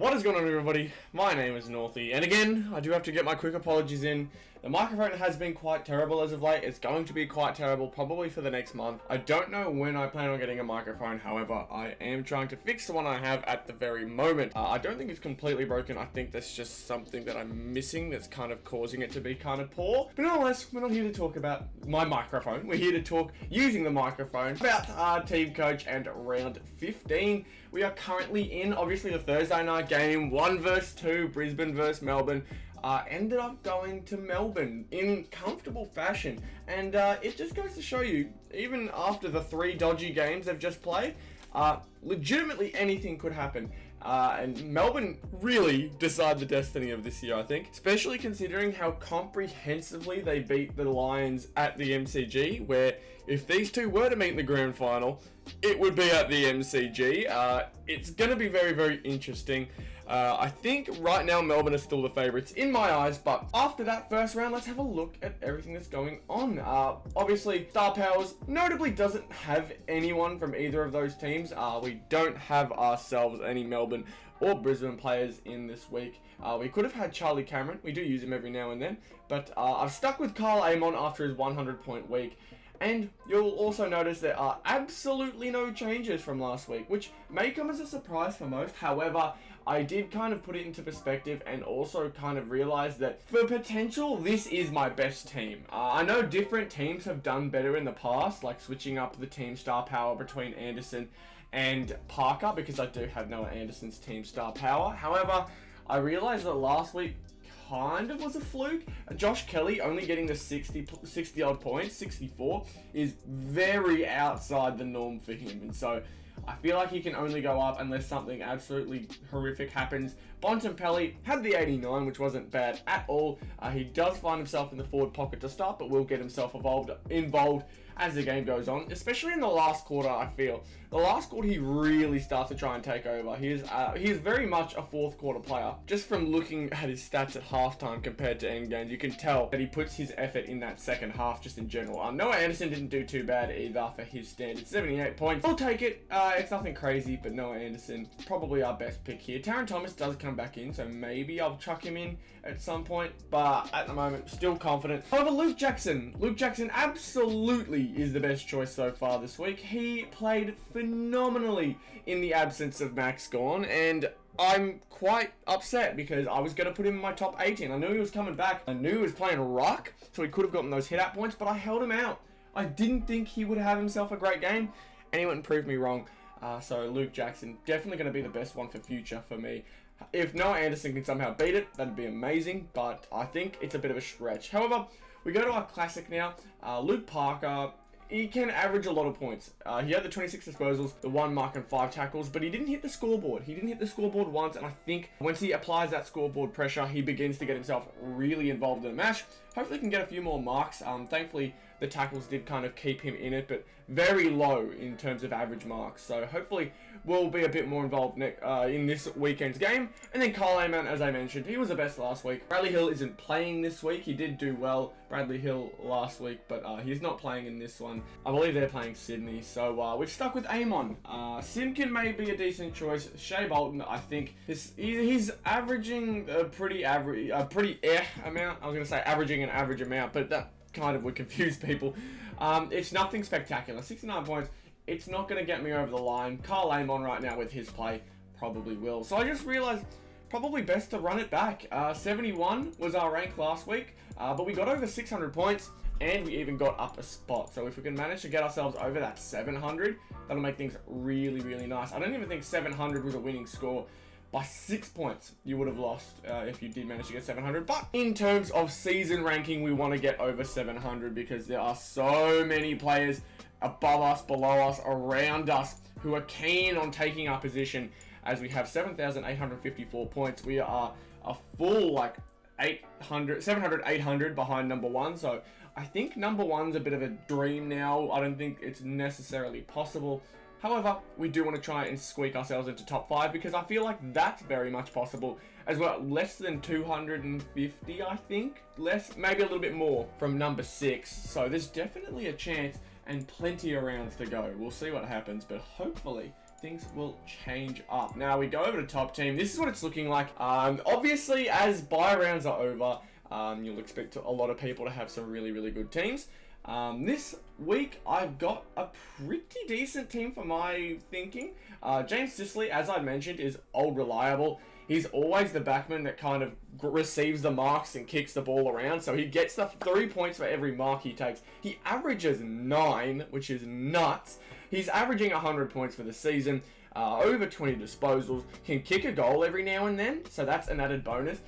What is going on, everybody? My name is Northy, and again, I do have to get my quick apologies in. The microphone has been quite terrible as of late. It's going to be quite terrible probably for the next month. I don't know when I plan on getting a microphone, however, I am trying to fix the one I have at the very moment. I don't think it's completely broken. I think that's just something that I'm missing that's kind of causing it to be kind of poor. But nonetheless, we're not here to talk about my microphone. We're here to talk using the microphone about our Teamcoach and round 15. We are currently in, obviously, the Thursday night game, 1 vs 2, Brisbane vs Melbourne. Ended up going to Melbourne in comfortable fashion, and it just goes to show you, even after the 3 dodgy games they've just played, legitimately anything could happen. And Melbourne really decide the destiny of this year, I think, especially considering how comprehensively they beat the Lions at the MCG, where if these two were to meet in the grand final, it would be at the MCG. It's going to be very, very interesting. I think right now Melbourne are still the favourites in my eyes, but after that first round, let's have a look at everything that's going on. Obviously, Star Powers notably doesn't have anyone from either of those teams. We don't have ourselves any Melbourne or Brisbane players in this week. We could have had Charlie Cameron. We do use him every now and then, but I've stuck with Carl Amon after his 100-point week. And you'll also notice there are absolutely no changes from last week, which may come as a surprise for most. However, I did kind of put it into perspective and also kind of realize that for potential, this is my best team. I know different teams have done better in the past, like switching up the team star power between Anderson and Parker, because I do have Noah Anderson's team star power. However, I realized that last week kind of was a fluke. Josh Kelly only getting the 60 odd points, 64, is very outside the norm for him, and so I feel like he can only go up unless something absolutely horrific happens. Bontempelli had the 89, which wasn't bad at all. He does find himself in the forward pocket to start, but will get himself involved as the game goes on, especially in the last quarter. I feel the last quarter he really starts to try and take over. He is very much a fourth quarter player. Just from looking at his stats at halftime compared to end games, you can tell that he puts his effort in that second half just in general. Noah Anderson didn't do too bad either for his standard 78 points. I'll take it. It's nothing crazy, but Noah Anderson probably our best pick here. Taron Thomas does come back in, so maybe I'll chuck him in at some point, but at the moment still confident. However, Luke Jackson absolutely is the best choice so far this week. He played phenomenally in the absence of Max Gawn, and I'm quite upset because I was going to put him in my top 18. I knew he was coming back. I knew he was playing ruck, so he could have gotten those hit-out points, but I held him out. I didn't think he would have himself a great game, and he went and proved me wrong. So Luke Jackson, definitely going to be the best one for future for me. If Noah Anderson can somehow beat it, that'd be amazing, but I think it's a bit of a stretch. However, we go to our classic now. Luke Parker, he can average a lot of points. He had the 26 disposals, the 1 mark and 5 tackles, but he didn't hit the scoreboard. He didn't hit the scoreboard once, and I think once he applies that scoreboard pressure, he begins to get himself really involved in the match. Hopefully he can get a few more marks. Thankfully, the tackles did kind of keep him in it, but very low in terms of average marks. So hopefully we'll be a bit more involved in this weekend's game. And then Carl Amon, as I mentioned, he was the best last week. Bradley Hill isn't playing this week. He did do well, Bradley Hill, last week, but he's not playing in this one. I believe they're playing Sydney, so we've stuck with Amon. Simkin may be a decent choice. Shea Bolton, I think he's averaging a pretty amount. I was going to say averaging an average amount, but that kind of would confuse people. It's nothing spectacular. 69 points. It's not going to get me over the line. Carl Amon right now with his play probably will. So I just realized probably best to run it back. 71 was our rank last week, but we got over 600 points and we even got up a spot. So if we can manage to get ourselves over that 700, that'll make things really, really nice. I don't even think 700 was a winning score. By 6 points, you would have lost if you did manage to get 700. But in terms of season ranking, we want to get over 700 because there are so many players above us, below us, around us who are keen on taking our position. As we have 7,854 points, we are a full like 700, 800 behind number 1. So I think number 1's a bit of a dream now. I don't think it's necessarily possible. However, we do want to try and squeak ourselves into top 5 because I feel like that's very much possible as well. Less than 250, I think. Less, maybe a little bit more from number 6. So there's definitely a chance and plenty of rounds to go. We'll see what happens, but hopefully things will change up. Now we go over to top team. This is what it's looking like. Obviously, as bye rounds are over, you'll expect a lot of people to have some really, really good teams. This week, I've got a pretty decent team for my thinking. James Sicily, as I mentioned, is old reliable. He's always the backman that kind of receives the marks and kicks the ball around. So he gets the 3 points for every mark he takes. He averages 9, which is nuts. He's averaging 100 points for the season. Over 20 disposals. Can kick a goal every now and then. So that's an added bonus.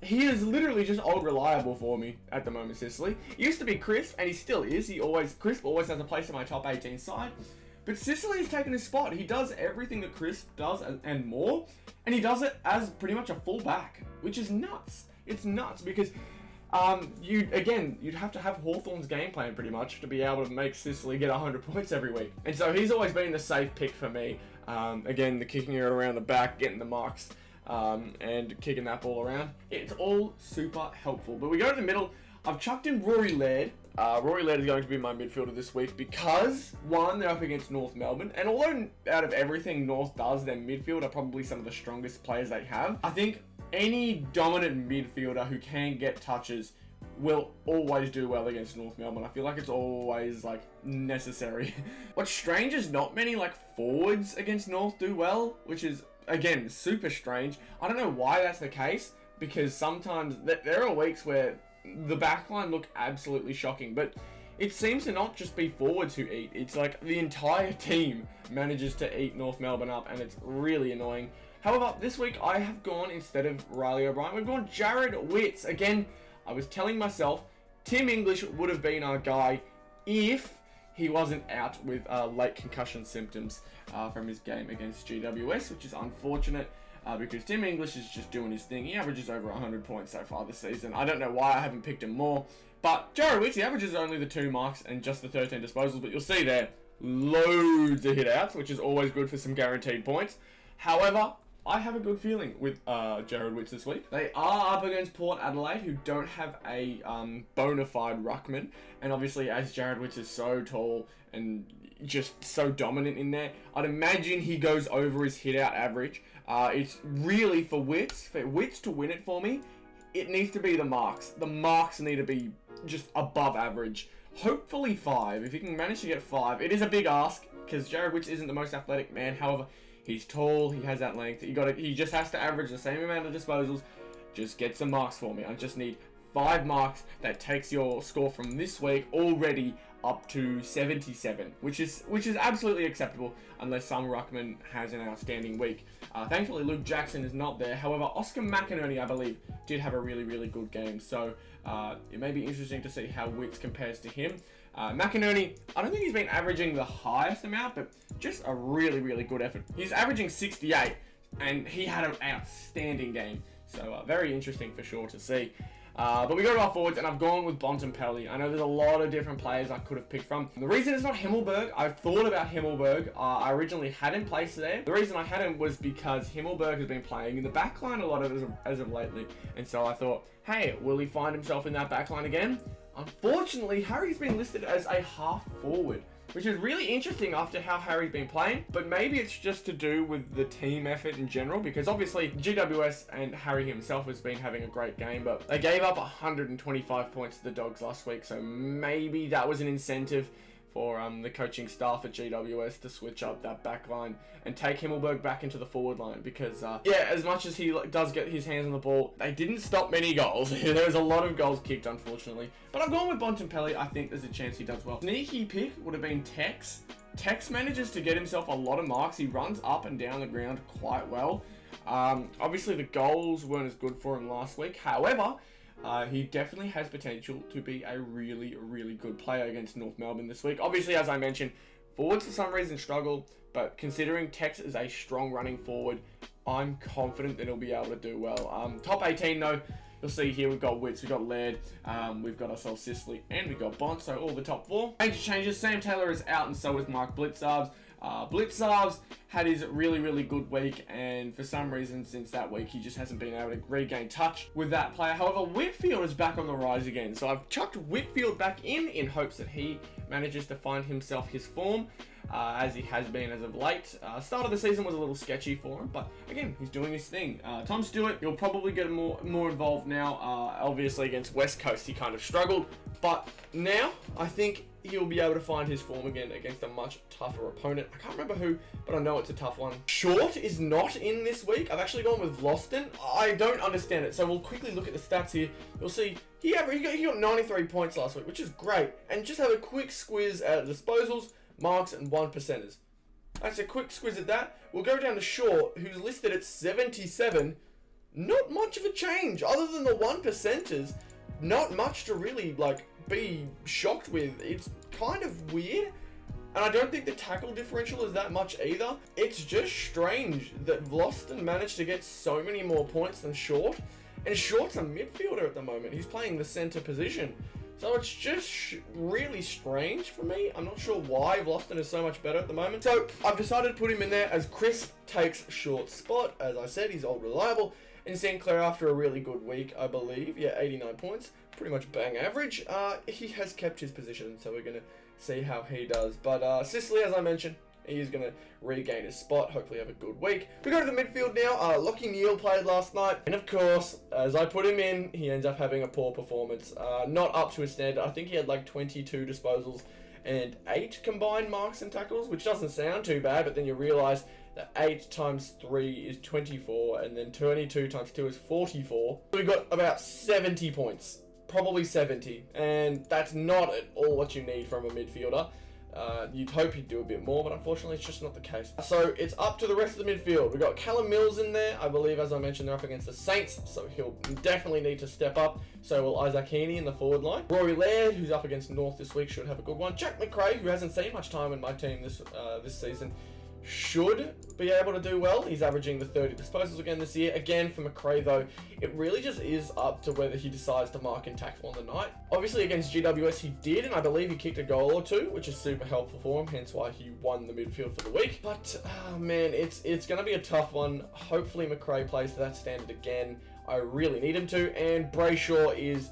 He is literally just old reliable for me at the moment, Sicily. He used to be Crisp, and he still is. Crisp always has a place in my top 18 side. But Sicily has taken his spot. He does everything that Crisp does and more. And he does it as pretty much a full back, which is nuts. It's nuts because you'd have to have Hawthorn's game plan pretty much to be able to make Sicily get 100 points every week. And so he's always been the safe pick for me. Again, the kicking it around the back, getting the marks, and kicking that ball around. It's all super helpful. But we go to the middle. I've chucked in Rory Laird. Rory Laird is going to be my midfielder this week because, one, they're up against North Melbourne. And although out of everything North does, their midfield are probably some of the strongest players they have. I think any dominant midfielder who can get touches will always do well against North Melbourne. I feel like it's always necessary. What's strange is not many forwards against North do well, which is, again, super strange. I don't know why that's the case, because sometimes there are weeks where the backline look absolutely shocking, but it seems to not just be forwards who eat. It's the entire team manages to eat North Melbourne up, and it's really annoying. However, this week I have gone, instead of Riley O'Brien, we've gone Jared Witts. Again, I was telling myself Tim English would have been our guy if he wasn't out with late concussion symptoms from his game against GWS, which is unfortunate. Because Tim English is just doing his thing. He averages over 100 points so far this season. I don't know why I haven't picked him more. But Jared Witts, he averages only the 2 marks and just the 13 disposals. But you'll see there, loads of hit-outs, which is always good for some guaranteed points. However, I have a good feeling with Jared Witts this week. They are up against Port Adelaide, who don't have a bona fide ruckman. And obviously, as Jared Witts is so tall and just so dominant in there, I'd imagine he goes over his hit-out average. It's really for Witts to win it for me, it needs to be the marks. The marks need to be just above average. Hopefully 5. If he can manage to get 5, it is a big ask because Jared Witts isn't the most athletic man. However, he's tall, he has that length. He just has to average the same amount of disposals. Just get some marks for me. I just need 5 marks. That takes your score from this week already up to 77, which is absolutely acceptable unless some ruckman has an outstanding week. Thankfully, Luke Jackson is not there. However, Oscar McInerney, I believe, did have a really, really good game. So it may be interesting to see how Witts compares to him. McInerney, I don't think he's been averaging the highest amount, but just a really, really good effort. He's averaging 68, and he had an outstanding game. So very interesting for sure to see. But we go to our forwards, and I've gone with Bontempelli. I know there's a lot of different players I could have picked from. The reason it's not Himmelberg, I've thought about Himmelberg. I originally had him placed there. The reason I had him was because Himmelberg has been playing in the backline a lot as of lately. And so I thought, hey, will he find himself in that backline again? Unfortunately, Harry's been listed as a half forward, which is really interesting after how Harry's been playing, but maybe it's just to do with the team effort in general, because obviously GWS and Harry himself has been having a great game, but they gave up 125 points to the Dogs last week, so maybe that was an incentive for the coaching staff at GWS to switch up that back line and take Himmelberg back into the forward line, because as much as he does get his hands on the ball, they didn't stop many goals. There was a lot of goals kicked, unfortunately, but I've gone with Bontempelli. I think there's a chance he does well. Sneaky pick would have been Tex. Tex manages to get himself a lot of marks. He runs up and down the ground quite well. Obviously the goals weren't as good for him last week, however, he definitely has potential to be a really, really good player against North Melbourne this week. Obviously, as I mentioned, forwards for some reason struggle, but considering Tex is a strong running forward, I'm confident that he'll be able to do well. Top 18 though, you'll see here we've got Witts, we've got Laird, we've got ourselves Sicily, and we've got Bont, so all the top 4. Major changes, Sam Taylor is out and so is Mark Blitzarves. Blitzarves had his really, really good week, and for some reason since that week he just hasn't been able to regain touch with that player. However, Whitfield is back on the rise again, so I've chucked Whitfield back in hopes that he manages to find himself his form, as he has been as of late. Start of the season was a little sketchy for him, but again, he's doing his thing. Tom Stewart, he'll probably get more involved now. Obviously against West Coast, he kind of struggled, but now I think he'll be able to find his form again against a much tougher opponent. I can't remember who, but I know it's a tough one. Short is not in this week. I've actually gone with Loston. I don't understand it, so we'll quickly look at the stats here. You'll see he got 93 points last week, which is great. And just have a quick squiz at disposals, marks, and 1%ers. That's a quick squiz at that. We'll go down to Short, who's listed at 77. Not much of a change, other than the 1%ers. Not much to really, be shocked with. It's kind of weird. And I don't think the tackle differential is that much either. It's just strange that Vlosten managed to get so many more points than Short. And Short's a midfielder at the moment. He's playing the center position. So it's just really strange for me. I'm not sure why Vlosten is so much better at the moment. So I've decided to put him in there as Chris takes Short's spot. As I said, he's old reliable. And St. Clair, after a really good week, I believe, 89 points, pretty much bang average, he has kept his position, so we're going to see how he does. But Sicily, as I mentioned, he's going to regain his spot, hopefully have a good week. We go to the midfield now. Lockie Neal played last night, and of course, as I put him in, he ends up having a poor performance. Not up to his standard. I think he had 22 disposals and 8 combined marks and tackles, which doesn't sound too bad, but then you realise that 8 times 3 is 24, and then 22 times 2 is 44. So we got about 70 points, probably 70, and that's not at all what you need from a midfielder. You'd hope he'd do a bit more, but unfortunately it's just not the case. So it's up to the rest of the midfield. We've got Callum Mills in there. I believe, as I mentioned, they're up against the Saints, so he'll definitely need to step up. So will Isaac Heaney in the forward line. Rory Laird, who's up against North this week, should have a good one. Jack McRae, who hasn't seen much time in my team this season, should be able to do well. He's averaging the 30 disposals again this year. Again, for McRae though, it really just is up to whether he decides to mark and tackle on the night. Obviously against GWS he did, and I believe he kicked a goal or two, which is super helpful for him, hence why he won the midfield for the week. But, man, it's going to be a tough one. Hopefully McRae plays to that standard again. I really need him to, and Brayshaw he's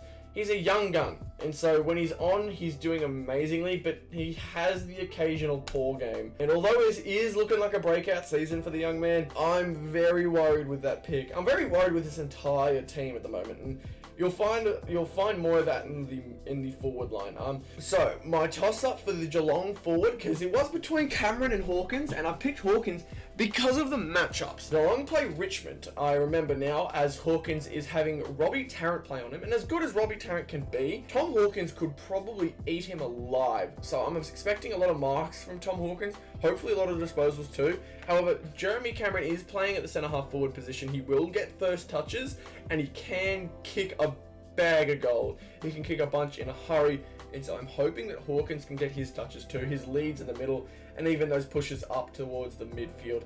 a young gun, and so when he's on, he's doing amazingly, but he has the occasional poor game. And although it is looking like a breakout season for the young man, I'm very worried with that pick. I'm very worried with this entire team at the moment, and you'll find more of that in the forward line. So my toss up for the Geelong forward, because it was between Cameron and Hawkins, and I picked Hawkins because of the matchups. Geelong play Richmond, I remember now, as Hawkins is having Robbie Tarrant play on him, and as good as Robbie Tarrant can be, Tom Hawkins could probably eat him alive. So I'm expecting a lot of marks from Tom Hawkins, hopefully a lot of disposals too. However, Jeremy Cameron is playing at the centre-half forward position. He will get first touches, and he can kick a bag of gold. He can kick a bunch in a hurry, and so I'm hoping that Hawkins can get his touches too, his leads in the middle, and even those pushes up towards the midfield,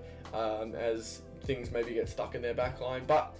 as things maybe get stuck in their back line. But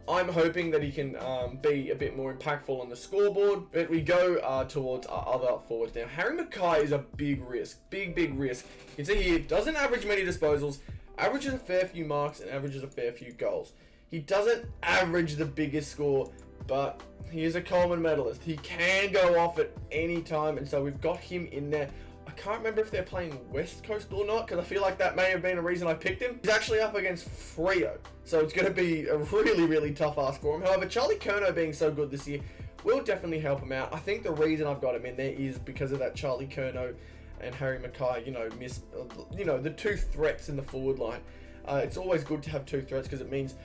I'm hoping that he can be a bit more impactful on the scoreboard. But we go towards our other forwards now. Harry Mackay is a big risk, big risk. You can see here, doesn't average many disposals, averages a fair few marks, and averages a fair few goals. He doesn't average the biggest score, but he is a Coleman medalist. He can go off at any time, and so we've got him in there. I can't remember if they're playing West Coast or not, because I feel like that may have been a reason I picked him. He's actually up against Freo, so it's going to be a really tough ask for him. However, Charlie Curnow being so good this year will definitely help him out. I think the reason I've got him in there is because of that Charlie Curnow and Harry Mackay, the two threats in the forward line. It's always good to have two threats, because it means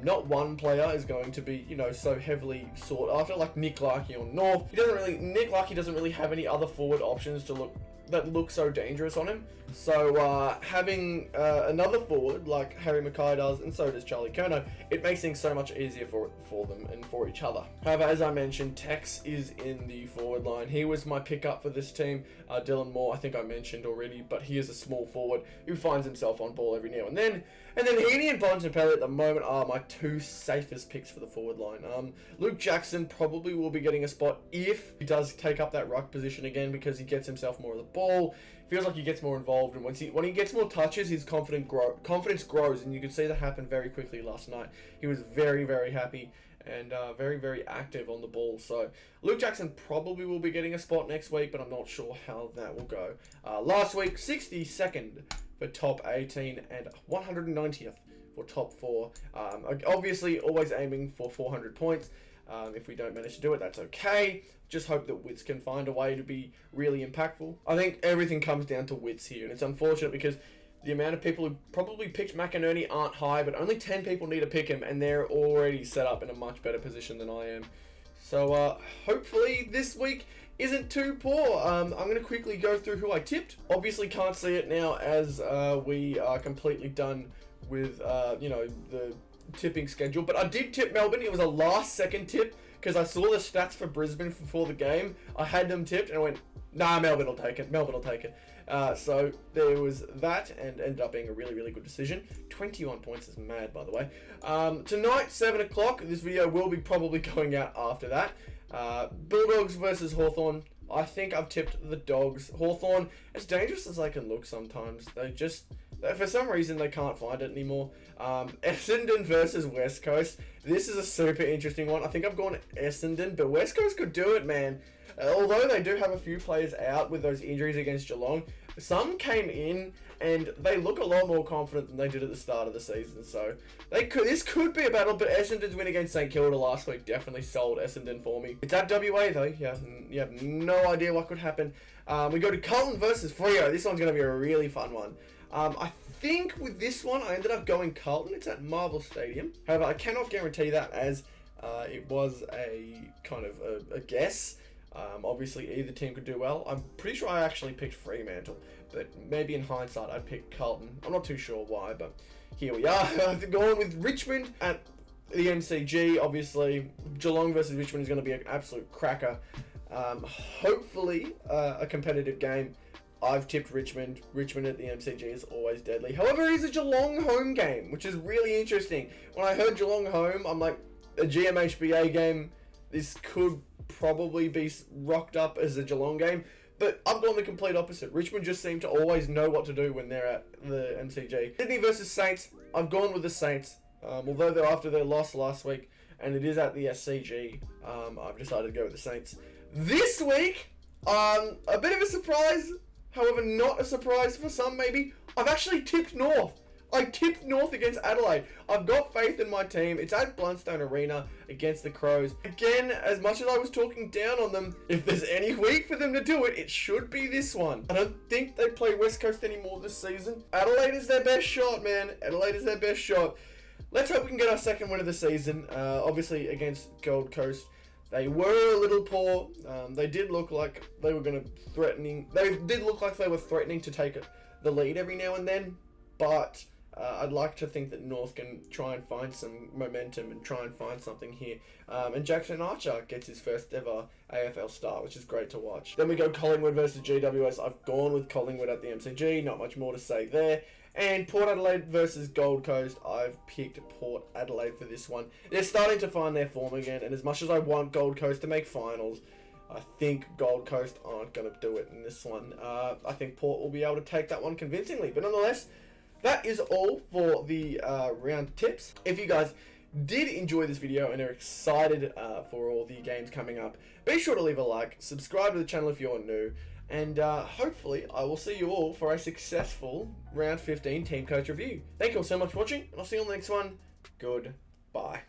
not one player is going to be, so heavily sought after, like Nick Larkey on North. Nick Larkey doesn't really have any other forward options that look so dangerous on him. So having another forward like Harry Mackay does, and so does Charlie Curnow, it makes things so much easier for them and for each other. However, as I mentioned, Tex is in the forward line. He was my pickup for this team. Dylan Moore, I think I mentioned already, but he is a small forward who finds himself on ball every now and then. And then Heaney and Bontempelli at the moment are my two safest picks for the forward line. Luke Jackson probably will be getting a spot if he does take up that ruck position again, because he gets himself more of the ball. Feels like he gets more involved, and when he gets more touches, his confidence grows, and you could see that happen very quickly last night. He was very happy, and very, very active on the ball. So Luke Jackson probably will be getting a spot next week, but I'm not sure how that will go. Last week, 62nd for top 18 and 190th for top 4. Obviously, always aiming for 400 points. If we don't manage to do it, that's okay. Just hope that Wits can find a way to be really impactful. I think everything comes down to Wits here, and it's unfortunate because the amount of people who probably picked McInerney aren't high, but only 10 people need to pick him, and they're already set up in a much better position than I am. So hopefully this week isn't too poor. I'm going to quickly go through who I tipped. Obviously can't see it now as we are completely done with the tipping schedule, but I did tip Melbourne. It was a last second tip because I saw the stats for Brisbane before the game. I had them tipped and I went, nah, Melbourne will take it. Melbourne will take it. So there was that, and ended up being a really, really good decision. 21 points is mad, by the way. Tonight, 7 o'clock, this video will be probably going out after that. Bulldogs versus Hawthorn. I think I've tipped the Dogs. Hawthorn, as dangerous as they can look sometimes, for some reason they can't find it anymore. Essendon versus West Coast. This is a super interesting one. I think I've gone Essendon, but West Coast could do it, man. Although they do have a few players out with those injuries against Geelong, some came in and they look a lot more confident than they did at the start of the season. So this could be a battle, but Essendon's win against St Kilda last week definitely sold Essendon for me. It's at WA though. You have no idea what could happen. We go to Carlton versus Freo. This one's going to be a really fun one. I think with this one, I ended up going Carlton. It's at Marvel Stadium. However, I cannot guarantee that as it was a kind of a guess. Obviously, either team could do well. I'm pretty sure I actually picked Fremantle, but maybe in hindsight, I picked Carlton. I'm not too sure why, but here we are. I've gone with Richmond at the MCG. Obviously, Geelong versus Richmond is going to be an absolute cracker. Hopefully, a competitive game. I've tipped Richmond. Richmond at the MCG is always deadly. However, it is a Geelong home game, which is really interesting. When I heard Geelong home, I'm like, a GMHBA game, this could probably be rocked up as a Geelong game. But I've gone the complete opposite. Richmond just seem to always know what to do when they're at the MCG. Sydney versus Saints. I've gone with the Saints. Although they're after their loss last week, and it is at the SCG, I've decided to go with the Saints. This week, a bit of a surprise. However, not a surprise for some, maybe. I've actually tipped North. I tipped North against Adelaide. I've got faith in my team. It's at Blundstone Arena against the Crows. Again, as much as I was talking down on them, if there's any week for them to do it, it should be this one. I don't think they play West Coast anymore this season. Adelaide is their best shot, man. Adelaide is their best shot. Let's hope we can get our second win of the season. Obviously, against Gold Coast. They were a little poor. They did look like they were threatening to take the lead every now and then. But I'd like to think that North can try and find some momentum and try and find something here. And Jackson Archer gets his first ever AFL start, which is great to watch. Then we go Collingwood versus GWS. I've gone with Collingwood at the MCG. Not much more to say there. And Port Adelaide versus Gold Coast. I've picked Port Adelaide for this one. They're starting to find their form again. And as much as I want Gold Coast to make finals, I think Gold Coast aren't going to do it in this one. I think Port will be able to take that one convincingly. But nonetheless, that is all for the round tips. If you guys did enjoy this video and are excited for all the games coming up, be sure to leave a like, subscribe to the channel if you're new, and hopefully I will see you all for a successful round 15 Teamcoach review. Thank you all so much for watching, and I'll see you on the next one. Goodbye.